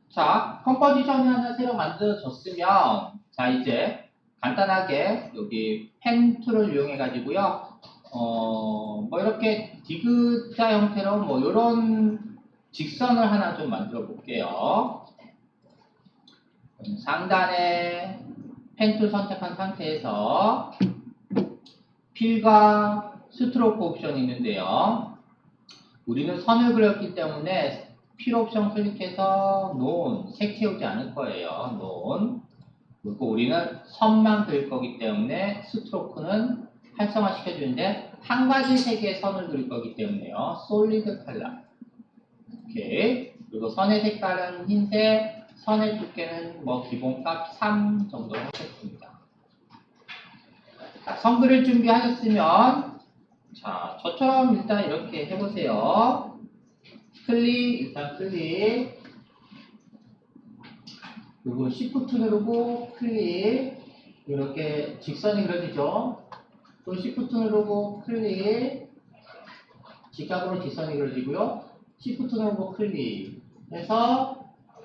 자, 컴포지션이 하나 새로 만들어졌으면, 자, 이제 간단하게 여기 펜 툴을 이용해 가지고요. 뭐 이렇게 디귿자 형태로 뭐 이런 직선을 하나 좀 만들어 볼게요. 상단에 펜 툴 선택한 상태에서 필과 스트로크 옵션이 있는데요. 우리는 선을 그렸기 때문에 필 옵션 클릭해서 논, 색 채우지 않을 거예요. 논. 그리고 우리는 선만 그릴 거기 때문에 스트로크는 활성화 시켜주는데 한 가지 색의 선을 그릴 거기 때문에요. 솔리드 컬러. 오케이. 그리고 선의 색깔은 흰색, 선의 두께는 뭐 기본값 3 정도 하겠습니다. 자, 선 그릴 준비하셨으면 자, 저처럼 일단 이렇게 해보세요. 클릭, 일단 클릭. 그리고 Shift 누르고 클릭. 이렇게 직선이 그려지죠. 또 Shift 누르고 클릭. 직각으로 직선이 그려지고요. Shift 누르고 클릭. 해서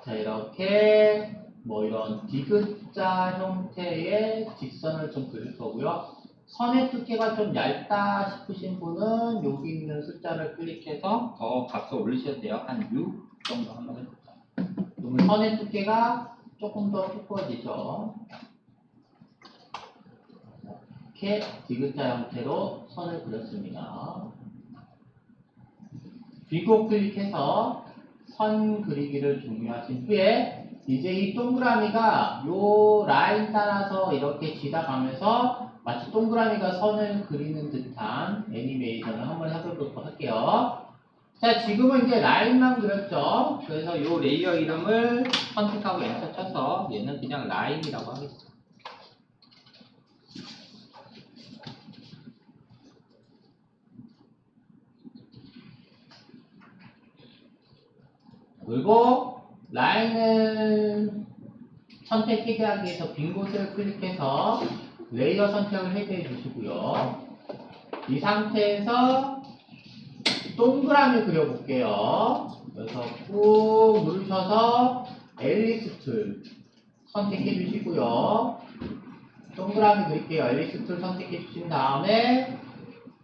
자, 이렇게 뭐 이런 디귿자 형태의 직선을 좀 그릴 거고요. 선의 두께가 좀 얇다 싶으신 분은 여기 있는 숫자를 클릭해서 더 값을 올리셔도 돼요. 한 6 정도 한번 해볼까요? 그러면 선의 두께가 조금 더 두꺼워지죠. 이렇게 디귿자 형태로 선을 그렸습니다. 비고 클릭해서 선 그리기를 종료하신 후에 이제 이 동그라미가 요 라인 따라서 이렇게 지나가면서 마치 동그라미가 선을 그리는 듯한 애니메이션을 한번 해보도록 할게요. 자, 지금은 이제 라인만 그렸죠. 그래서 요 레이어 이름을 선택하고 엔터 쳐서 얘는 그냥 라인이라고 하겠습니다. 그리고 라인을 선택하기 위해서 빈 곳을 클릭해서 레이어 선택을 해제해 주시고요. 이 상태에서 동그라미 그려볼게요. 그래서 꾹 누르셔서 엘리스 툴 선택해 주시고요. 동그라미 그릴게요. 엘리스 툴 선택해 주신 다음에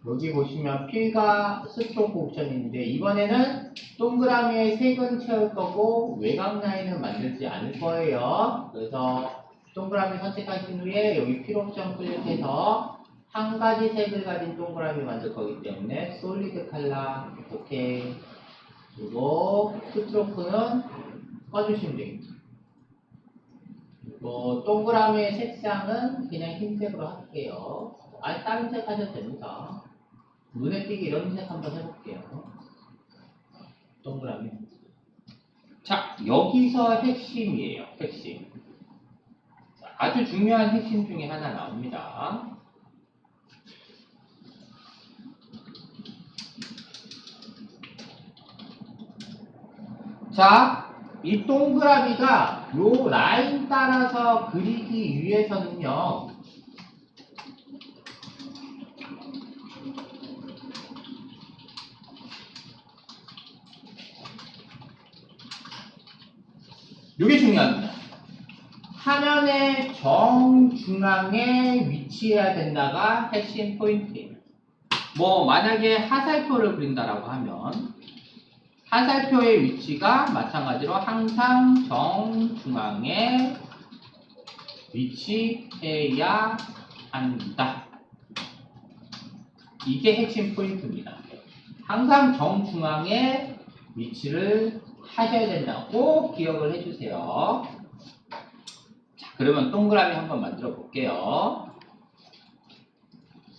여기 보시면 필과 스트로크 옵션이 있는데 이번에는 동그라미의 색은 채울 거고 외곽 라인은 만들지 않을 거예요. 그래서 동그라미 선택하신 후에 여기 필 옵션 클릭해서 한 가지 색을 가진 동그라미 만들 거기 때문에 솔리드 컬러 오케이. 그리고 스트로크는 꺼주시면 되겠죠. 그리고 동그라미의 색상은 그냥 흰색으로 할게요. 아니 다른 색 하셔도 됩니다. 눈에 띄게 이런 색 한번 해볼게요. 동그라미. 자, 여기서 핵심이에요. 핵심. 자, 아주 중요한 핵심 중에 하나 나옵니다. 자, 이 동그라미가 요 라인 따라서 그리기 위해서는요. 요게 중요합니다. 화면의 정중앙에 위치해야 된다가 핵심 포인트예요. 뭐 만약에 화살표를 그린다라고 하면 화살표의 위치가 마찬가지로 항상 정중앙에 위치해야 한다. 이게 핵심 포인트입니다. 항상 정중앙에 위치를 하셔야 된다고 기억을 해주세요. 자, 그러면 동그라미 한번 만들어 볼게요.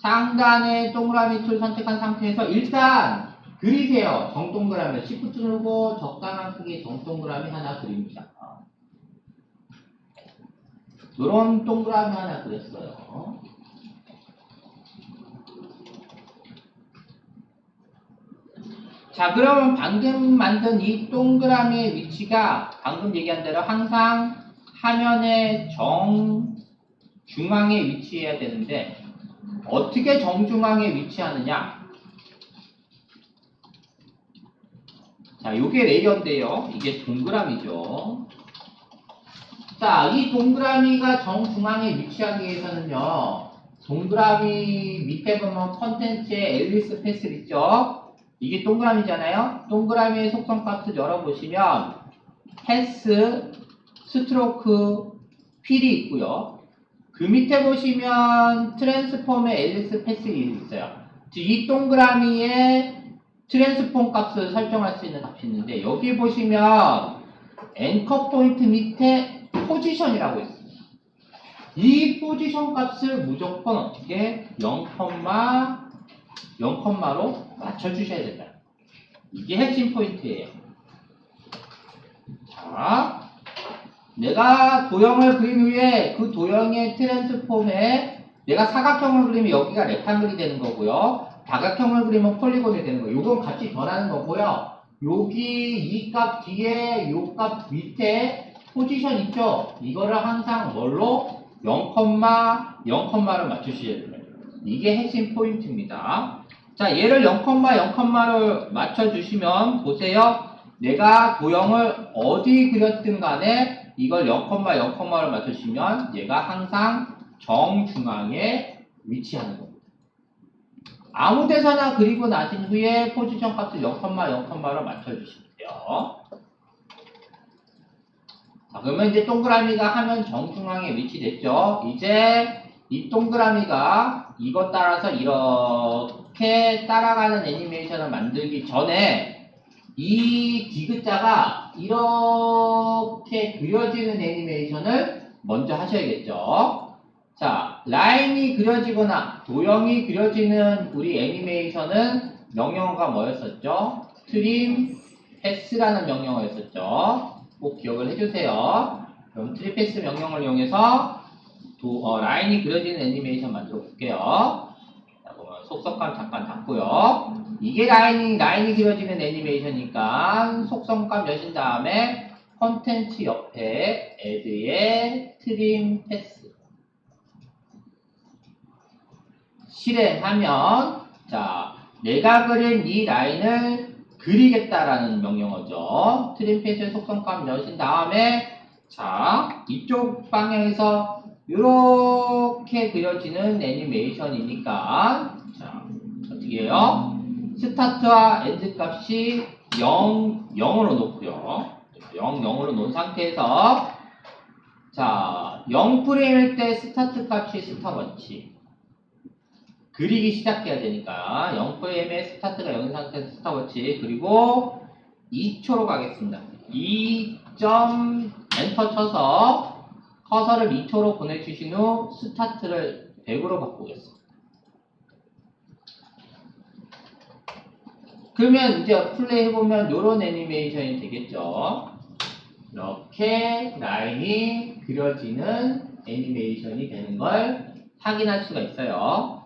상단에 동그라미 툴 선택한 상태에서 일단 그리세요. 정동그라미 Shift 누르고 적당한 크기 정동그라미 하나 그립니다. 이런 동그라미 하나 그렸어요. 자, 그러면 방금 만든 이 동그라미의 위치가 방금 얘기한 대로 항상 화면의 정중앙에 위치해야 되는데 어떻게 정중앙에 위치하느냐? 자, 요게 레이어인데요. 이게 동그라미죠. 자, 이 동그라미가 정중앙에 위치하기 위해서는요. 동그라미 밑에 보면 컨텐츠에 앨리스 패스 있죠? 이게 동그라미잖아요? 동그라미의 속성값을 열어보시면 패스, 스트로크, 필이 있고요. 그 밑에 보시면 트랜스폼의 앨리스 패스 있어요. 즉, 이 동그라미에 트랜스폼 값을 설정할 수 있는 값이 있는데 여기 보시면 앵커 포인트 밑에 포지션이라고 있습니다. 이 포지션 값을 무조건 어떻게 0,0로 맞춰주셔야 된다. 이게 핵심 포인트예요. 자, 내가 도형을 그린 후에 그 도형의 트랜스폼에 내가 사각형을 그리면 여기가 렉탱글이 되는 거고요. 다각형을 그리면 폴리곤이 되는 거예요. 이건 같이 변하는 거고요. 여기 이 값 뒤에 요 값 밑에 포지션 있죠? 이거를 항상 뭘로? 0,0를 맞추셔야 돼요. 이게 핵심 포인트입니다. 자, 얘를 0,0를 맞춰주시면 보세요. 내가 도형을 어디 그렸든 간에 이걸 0,0를 맞춰주시면 얘가 항상 정중앙에 위치하는 겁니다. 아무 데서나 그리고 나신 후에 포지션 값을 0,0로 맞춰주시면 돼요. 자, 그러면 이제 동그라미가 하면 정중앙에 위치됐죠. 이제 이 동그라미가 이것 따라서 이렇게 따라가는 애니메이션을 만들기 전에 이 디귿자가 이렇게 그려지는 애니메이션을 먼저 하셔야겠죠. 자, 라인이 그려지거나 도형이 그려지는 우리 애니메이션은 명령어가 뭐였었죠? 트림 패스라는 명령어였었죠. 꼭 기억을 해주세요. 그럼 트림 패스 명령어를 이용해서 라인이 그려지는 애니메이션 만들어 볼게요. 자, 보면 속성감 잠깐 닫고요. 이게 라인이 그려지는 애니메이션이니까 속성감 여신 다음에 컨텐츠 옆에 add의 트림 패스 실행하면 자, 내가 그린 이 라인을 그리겠다라는 명령어죠. 트림 패스의 속성감 여신 다음에 자, 이쪽 방향에서 이렇게 그려지는 애니메이션이니까 자, 어떻게 해요? 스타트와 엔드 값이 0으로 놓고요. 0으로 놓은 상태에서 자, 0프레임일 때 스타트 값이 스탑워치 그리기 시작해야 되니까 0프레임에 스타트가 0인 상태에서 스탑워치 그리고 2초로 가겠습니다. 2점 엔터 쳐서 커서를 2초로 보내주신 후 스타트를 100으로 바꾸겠습니다. 그러면 이제 플레이 해보면 이런 애니메이션이 되겠죠. 이렇게 라인이 그려지는 애니메이션이 되는 걸 확인할 수가 있어요.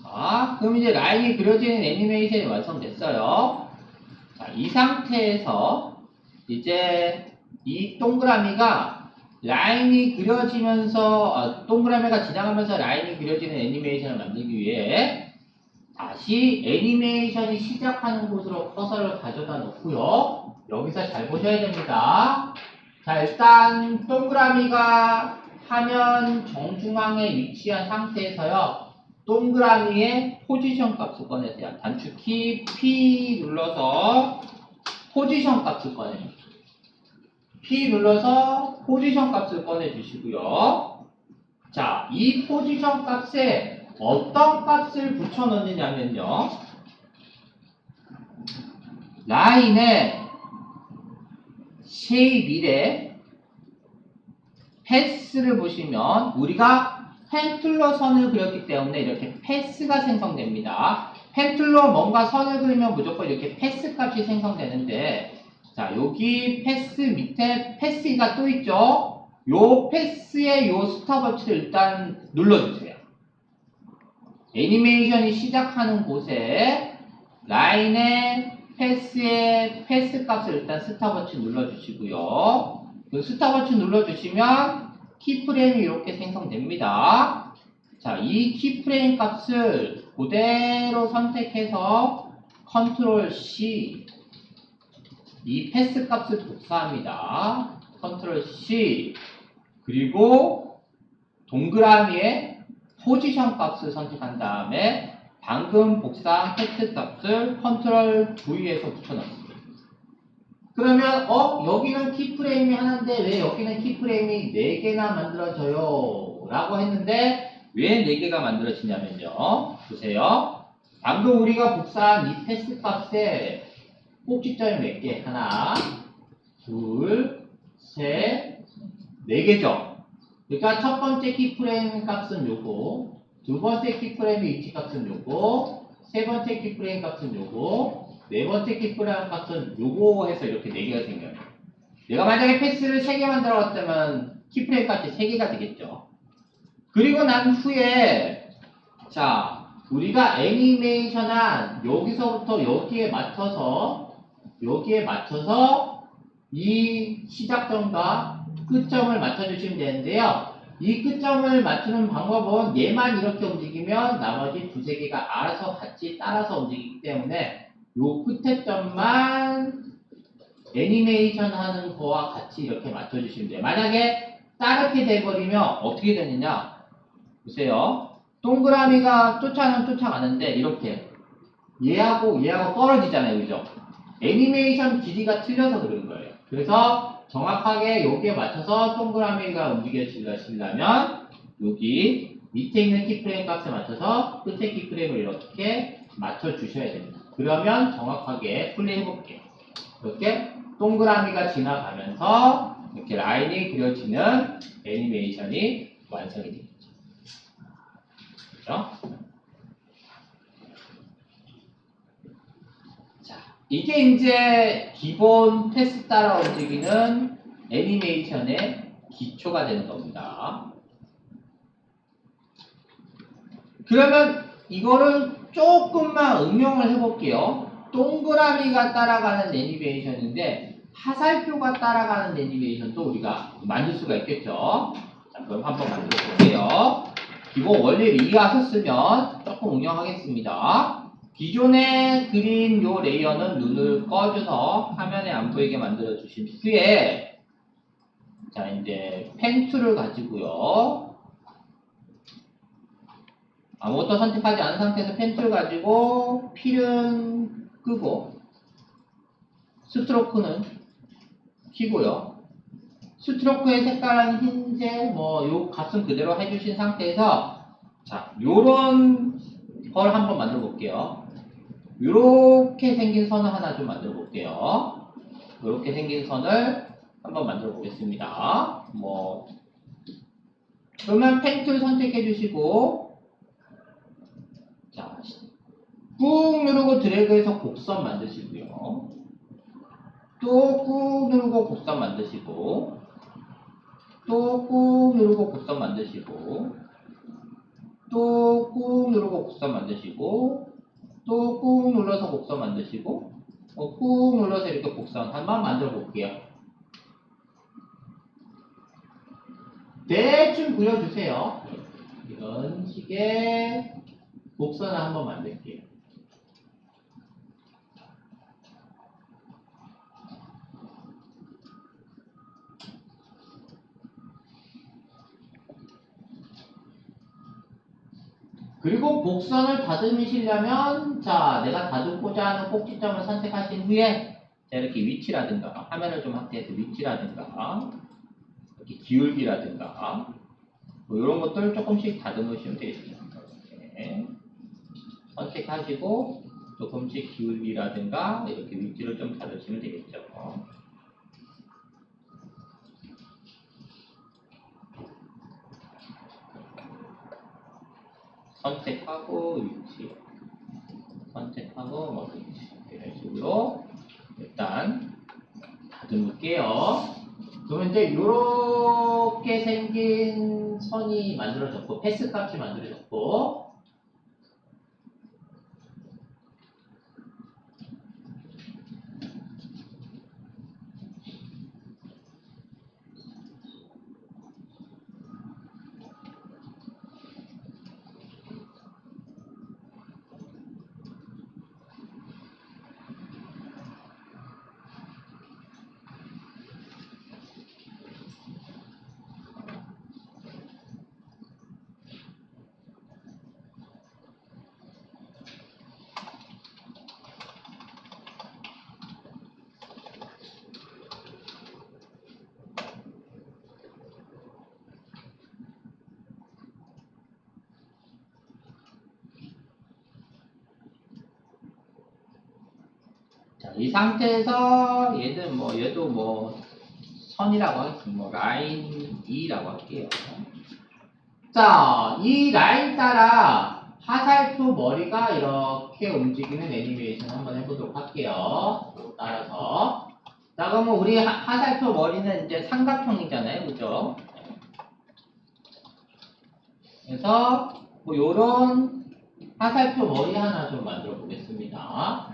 자, 그럼 이제 라인이 그려지는 애니메이션이 완성됐어요. 자, 이 상태에서 이제 이 동그라미가 라인이 그려지면서 동그라미가 지나가면서 라인이 그려지는 애니메이션을 만들기 위해 다시 애니메이션이 시작하는 곳으로 커서를 가져다 놓고요. 여기서 잘 보셔야 됩니다. 자, 일단 동그라미가 화면 정중앙에 위치한 상태에서요. 동그라미의 포지션 값을 꺼내세요. 단축키 P 눌러서 포지션 값을 꺼내요. P 눌러서 포지션 값을 꺼내주시고요. 자, 이 포지션 값에 어떤 값을 붙여넣느냐면요. 라인의 쉐입일에 패스를 보시면 우리가 펜툴러 선을 그렸기 때문에 이렇게 패스가 생성됩니다. 펜툴로 뭔가 선을 그리면 무조건 이렇게 패스 값이 생성되는데, 자, 여기 패스 밑에 패스가 또 있죠? 요 패스의 요 스탑워치를 일단 눌러주세요. 애니메이션이 시작하는 곳에 라인의 패스의 패스 값을 일단 스탑워치 눌러주시고요. 그 스탑워치 눌러주시면 키프레임이 이렇게 생성됩니다. 자, 이 키프레임 값을 그대로 선택해서 컨트롤 C, 이 패스 값을 복사합니다. 컨트롤 C, 그리고 동그라미에 포지션 값을 선택한 다음에 방금 복사한 팩트 값을 컨트롤 V에서 붙여넣습니다. 그러면 여기는 키프레임이 하나인데 왜 여기는 키프레임이 4개나 만들어져요? 라고 했는데 왜 4개가 만들어지냐면요. 보세요. 방금 우리가 복사한 이 패스 값에 꼭지점이 몇 개? 하나, 둘, 셋, 4개죠. 그러니까 첫 번째 키프레임 값은 요거, 두 번째 키프레임 위치 값은 요거, 세 번째 키프레임 값은 요거, 네 번째 키프레임 값은 요거 해서 이렇게 4개가 생겨요. 내가 만약에 패스를 3개 만들어갔다면 키프레임 값이 3개가 되겠죠. 그리고 난 후에 자, 우리가 애니메이션한 여기서부터 여기에 맞춰서 이 시작점과 끝점을 맞춰주시면 되는데요. 이 끝점을 맞추는 방법은 얘만 이렇게 움직이면 나머지 두세 개가 알아서 같이 따라서 움직이기 때문에 요 끝에 점만 애니메이션 하는 거와 같이 이렇게 맞춰주시면 돼요. 만약에 다르게 돼버리면 어떻게 되느냐? 보세요. 동그라미가 쫓아가는데 이렇게 얘하고 떨어지잖아요. 그죠? 애니메이션 길이가 틀려서 그런 거예요. 그래서 정확하게 여기에 맞춰서 동그라미가 움직여지려면 여기 밑에 있는 키프레임 값에 맞춰서 끝에 키프레임을 이렇게 맞춰주셔야 됩니다. 그러면 정확하게 플레이해볼게요. 이렇게 동그라미가 지나가면서 이렇게 라인이 그려지는 애니메이션이 완성이 됩니다. 그렇죠? 자, 이게 이제 기본 패스 따라 움직이는 애니메이션의 기초가 되는 겁니다. 그러면 이거를 조금만 응용을 해볼게요. 동그라미가 따라가는 애니메이션인데 화살표가 따라가는 애니메이션도 우리가 만들 수가 있겠죠. 자, 그럼 한번 만들어 볼게요. 기본 원리를 이해하셨으면 조금 응용하겠습니다. 기존에 그린 요 레이어는 눈을 꺼줘서 화면에 안 보이게 만들어 주신 후에 자, 이제 펜 툴을 가지고요. 아무것도 선택하지 않은 상태에서 펜 툴 가지고 필은 끄고 스트로크는 키고요. 스트로크의 색깔은 흰색, 요 값은 그대로 해주신 상태에서 자, 요런 걸 한번 만들어 볼게요. 요렇게 생긴 선을 하나 좀 만들어 볼게요. 요렇게 생긴 선을 한번 만들어 보겠습니다. 그러면 펜 툴 선택해 주시고 자, 꾹 누르고 드래그해서 곡선 만드시고요. 또 꾹 누르고 곡선 만드시고 또 꾹 누르고 곡선 만드시고 또 꾹 누르고 곡선 만드시고 또 꾹 눌러서 곡선 만드시고 꾹 눌러서 이렇게 곡선 한번 만들어 볼게요. 대충 그려주세요. 이런 식의 곡선을 한번 만들게요. 그리고 곡선을 다듬으시려면 자, 내가 다듬고자 하는 꼭지점을 선택하신 후에 자, 이렇게 위치라든가 화면을 좀 확대해서 위치라든가 이렇게 기울기라든가 이런 것들을 조금씩 다듬으시면 되겠습니다. 이렇게 선택하시고 조금씩 기울기라든가 이렇게 위치를 좀 다듬으시면 되겠죠. 선택하고 위치 선택하고 머리인지 이런 식으로 일단 다듬을게요. 그러면 이제 이렇게 생긴 선이 만들어졌고 패스 값이 만들어졌고 자, 이 상태에서 얘도 뭐 선이라고 하겠습니다. 뭐 라인 2라고 할게요. 자, 이 라인 따라 화살표 머리가 이렇게 움직이는 애니메이션 한번 해보도록 할게요. 따라서. 자, 그러면 우리 화살표 머리는 이제 삼각형이잖아요. 그죠? 그래서 뭐 요런 화살표 머리 하나 좀 만들어 보겠습니다.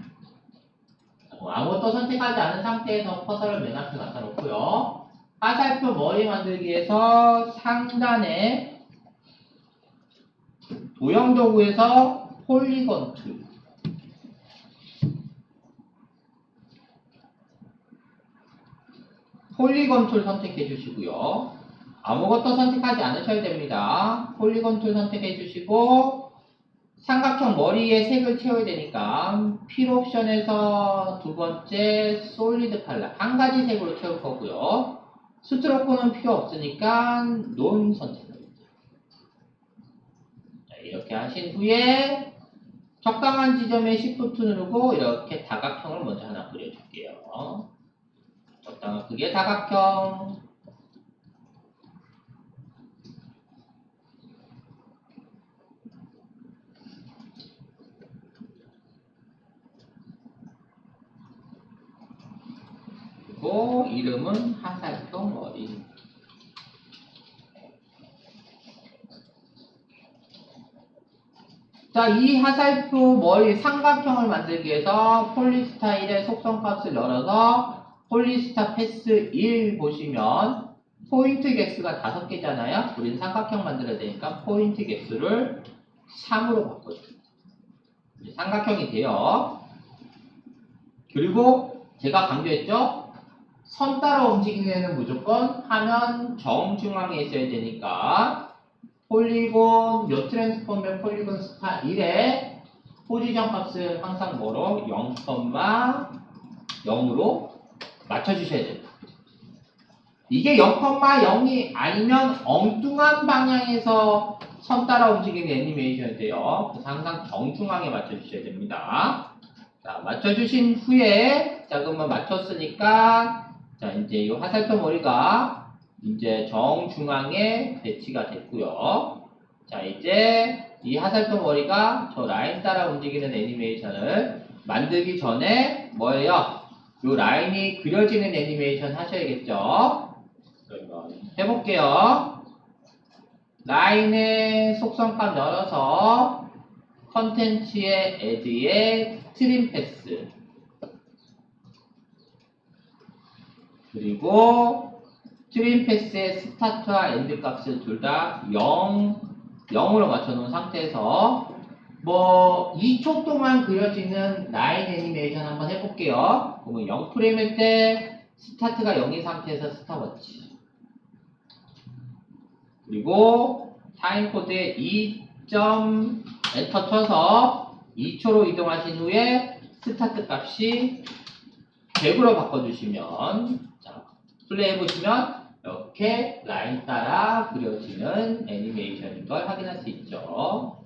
아무것도 선택하지 않은 상태에서 커서를 맨 앞에 갖다 놓고요. 화살표 머리 만들기 위해서 상단에 도형 도구에서 폴리건 툴 선택해 주시고요. 아무것도 선택하지 않으셔야 됩니다. 폴리건 툴 선택해 주시고 삼각형 머리에 색을 채워야 되니까 필 옵션에서 두 번째 솔리드 컬러 한 가지 색으로 채울 거고요. 스트로크는 필요 없으니까 논 선택합니다. 자, 이렇게 하신 후에 적당한 지점에 Shift 누르고 이렇게 다각형을 먼저 하나 그려줄게요. 적당한 크기의 다각형. 그리고 이름은 화살표 머리. 자, 이 화살표 머리 삼각형을 만들기 위해서 폴리스타일의 속성값을 열어서 폴리스타 패스 1 보시면 포인트 개수가 5개잖아요. 우리는 삼각형 만들어야 되니까 포인트 개수를 3으로 바꿔줍니다. 삼각형이 돼요. 그리고 제가 강조했죠? 선 따라 움직이는 애는 무조건 화면 정중앙에 있어야 되니까 폴리곤, 요 트랜스폼의 폴리곤 스타 1에 포지션 값은 항상 뭐로? 0,0으로 맞춰주셔야 됩니다. 이게 0,0이 아니면 엉뚱한 방향에서 선 따라 움직이는 애니메이션이 돼요. 그래서 항상 정중앙에 맞춰주셔야 됩니다. 자, 맞춰주신 후에, 자, 그러면 맞췄으니까, 자, 이제 이 화살표 머리가 이제 정중앙에 배치가 됐고요. 자, 이제 이 화살표 머리가 저 라인 따라 움직이는 애니메이션을 만들기 전에 뭐예요? 이 라인이 그려지는 애니메이션 하셔야겠죠? 그러면 해볼게요. 라인의 속성값 열어서 컨텐츠의 에드에 트림 패스 그리고 트림 패스의 스타트와 엔드 값을 둘 다 0으로 맞춰놓은 상태에서 뭐 2초 동안 그려지는 라인 애니메이션 한번 해볼게요. 그러면 0프레임일 때 스타트가 0인 상태에서 스탑워치 그리고 타임코드에 2점 엔터 쳐서 2초로 이동하신 후에 스타트 값이 100으로 바꿔주시면 자, 플레이 해보시면 이렇게 라인 따라 그려지는 애니메이션인 걸 확인할 수 있죠.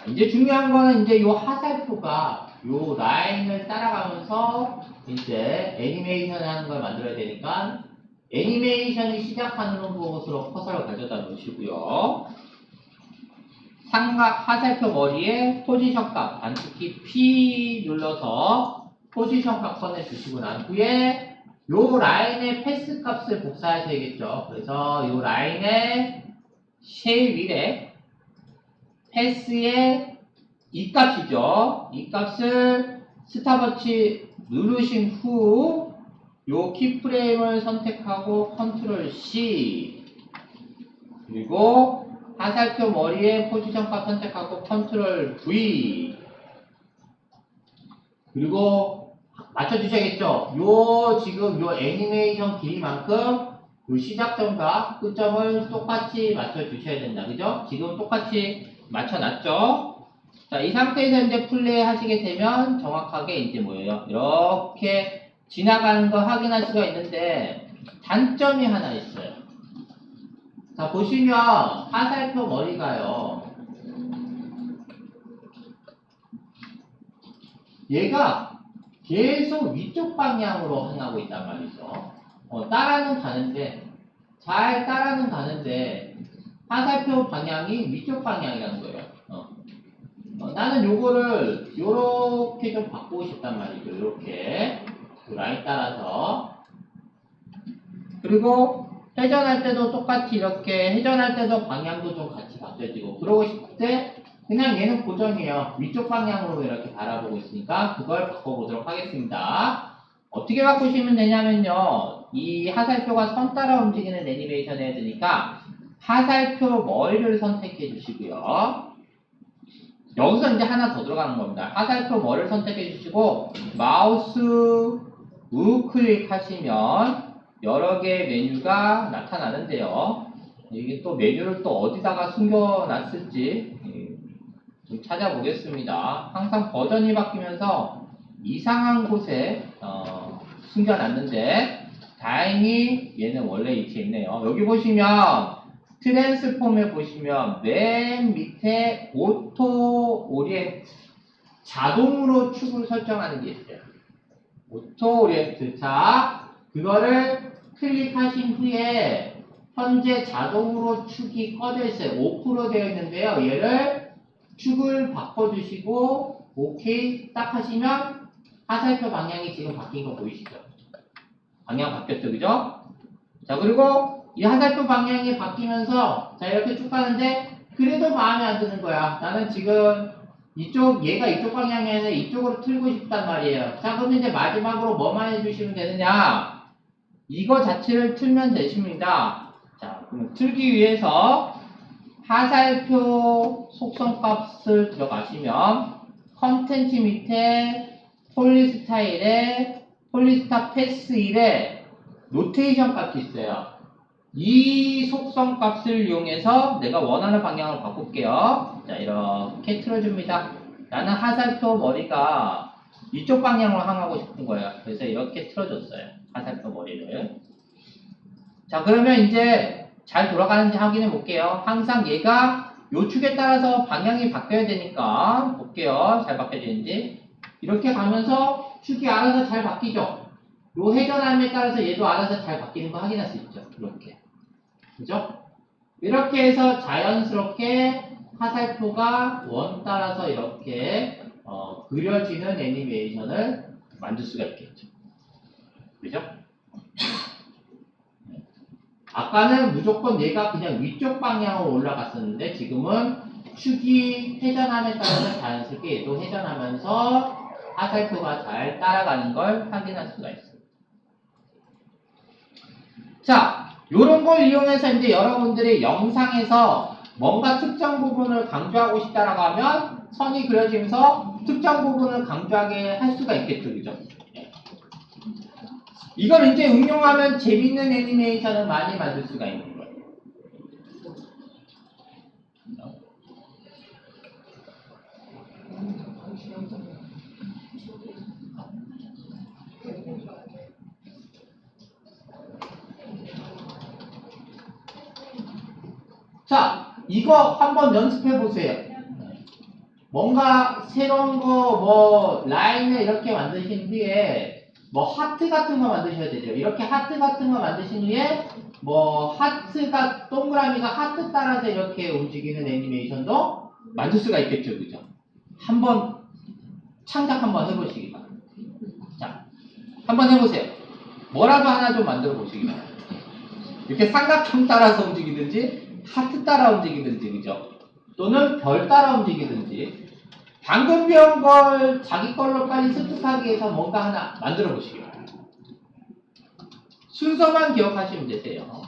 이제 중요한 거는 이제 요 화살표가 요 라인을 따라가면서 이제 애니메이션 하는 걸 만들어야 되니까 애니메이션이 시작하는 곳으로 커서를 가져다 놓으시고요. 삼각 화살표 머리에 포지션 값 단축키 P 눌러서 포지션 값 꺼내주시고 난 후에 요 라인의 패스 값을 복사하셔야겠죠. 그래서 요 라인의 쉐일 윌에 패스의 이 값이죠. 이 값을 스탑워치 누르신 후 요 키프레임을 선택하고 컨트롤 C 그리고 화살표 머리에 포지션 값 선택하고 컨트롤 V 그리고 맞춰주셔야겠죠. 요 지금 요 애니메이션 길이만큼 요 시작점과 끝점을 똑같이 맞춰주셔야 된다. 그죠? 지금 똑같이 맞춰놨죠? 자, 이 상태에서 이제 플레이 하시게 되면 정확하게 이제 뭐예요? 이렇게 지나가는 거 확인할 수가 있는데 단점이 하나 있어요. 자, 보시면 화살표 머리가요. 얘가 계속 위쪽 방향으로 향하고 있단 말이죠. 따라는 가는데 잘 따라는 가는데 화살표 방향이 위쪽 방향이라는 거예요. 나는 요거를 요렇게 좀 바꾸고 싶단 말이죠. 요렇게 라인 따라서 그리고 회전할 때도 똑같이 이렇게 회전할 때도 방향도 좀 같이 바뀌어지고 그러고 싶을 때 그냥 얘는 고정이에요. 위쪽 방향으로 이렇게 바라보고 있으니까 그걸 바꿔보도록 하겠습니다. 어떻게 바꾸시면 되냐면요. 이 화살표가 선 따라 움직이는 애니메이션 해야 되니까 화살표 머리를 선택해 주시고요. 여기서 이제 하나 더 들어가는 겁니다. 화살표 머리를 선택해 주시고 마우스 우클릭 하시면 여러 개의 메뉴가 나타나는데요. 이게 또 메뉴를 또 어디다가 숨겨놨을지 좀 찾아보겠습니다. 항상 버전이 바뀌면서 이상한 곳에 숨겨놨는데 다행히 얘는 원래 위치에 있네요. 여기 보시면 트랜스폼에 보시면 맨 밑에 오토 오리엔트 자동으로 축을 설정하는 게 있어요. 오토 오리엔트. 자, 그거를 클릭하신 후에 현재 자동으로 축이 꺼져 있어요. 오프로 되어 있는데요. 얘를 축을 바꿔주시고 오케이 딱 하시면 화살표 방향이 지금 바뀐 거 보이시죠? 방향 바뀌었죠, 그죠? 자, 그리고 이 화살표 방향이 바뀌면서 자 이렇게 쭉 가는데 그래도 마음에 안 드는 거야. 나는 지금 얘가 이쪽 방향에는 이쪽으로 틀고 싶단 말이에요. 자, 그럼 이제 마지막으로 뭐만 해주시면 되느냐? 이거 자체를 틀면 되십니다. 자, 그럼 틀기 위해서 화살표 속성 값을 들어가시면 컨텐츠 밑에 폴리스타일에 폴리스타 패스 1에 노테이션 값이 있어요. 이 속성 값을 이용해서 내가 원하는 방향을 바꿀게요. 자, 이렇게 틀어줍니다. 나는 화살표 머리가 이쪽 방향으로 향하고 싶은 거예요. 그래서 이렇게 틀어줬어요. 화살표 머리를. 자, 그러면 이제 잘 돌아가는지 확인해 볼게요. 항상 얘가 요 축에 따라서 방향이 바뀌어야 되니까 볼게요. 잘 바뀌어지는지. 이렇게 가면서 축이 알아서 잘 바뀌죠. 요 회전함에 따라서 얘도 알아서 잘 바뀌는 거 확인할 수 있죠. 이렇게. 그죠? 이렇게 해서 자연스럽게 화살표가 원 따라서 이렇게 그려지는 애니메이션을 만들 수가 있겠죠. 그죠? 아까는 무조건 얘가 그냥 위쪽 방향으로 올라갔었는데 지금은 축이 회전함에 따라서 자연스럽게 얘도 회전하면서 화살표가 잘 따라가는 걸 확인할 수가 있어요. 자, 요런 걸 이용해서 이제 여러분들이 영상에서 뭔가 특정 부분을 강조하고 싶다라고 하면 선이 그려지면서 특정 부분을 강조하게 할 수가 있겠죠. 그죠? 이걸 이제 응용하면 재밌는 애니메이션을 많이 만들 수가 있는 거예요. 자, 이거 한번 연습해 보세요. 뭔가 새로운 거 뭐 라인을 이렇게 만드신 뒤에 뭐 하트 같은 거 만드셔야 되죠. 이렇게 하트 같은 거 만드신 뒤에 뭐 하트가 동그라미가 하트 따라서 이렇게 움직이는 애니메이션도 만들 수가 있겠죠. 그죠? 한번 창작 한번 해보시기 바랍니다. 자, 한번 해보세요. 뭐라도 하나 좀 만들어 보시기 바랍니다. 이렇게 삼각형 따라서 움직이든지 하트 따라 움직이든지 그죠? 또는 별 따라 움직이든지 방금 배운 걸 자기 걸로 빨리 습득하기 위해서 뭔가 하나 만들어 보시기 바랍니다. 순서만 기억하시면 되세요.